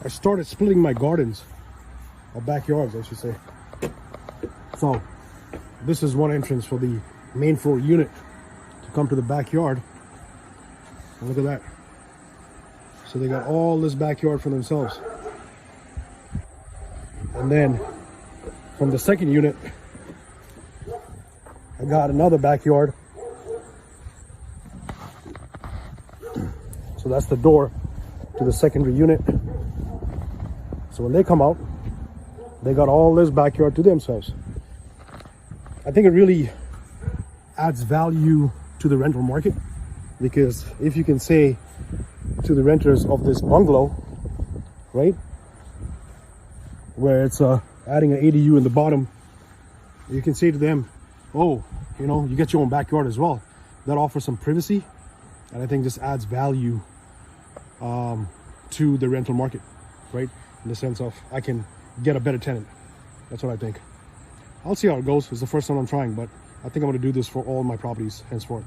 I started splitting my gardens, or backyards I should say. So this is one entrance for the main floor unit to come to the backyard. And look at that. So they got all this backyard for themselves. And then from the second unit, I got another backyard. So that's the door to the secondary unit. So when they come out, they got all this backyard to themselves. I think it really adds value to the rental market, because if you can say to the renters of this bungalow, right, where it's adding an ADU in the bottom, you can say to them, oh, you know, you get your own backyard as well. That offers some privacy, and I think this adds value to the rental market, right, in the sense of I can get a better tenant. That's what I think. I'll see how it goes. It's the first time I'm trying, but I think I'm going to do this for all my properties henceforth.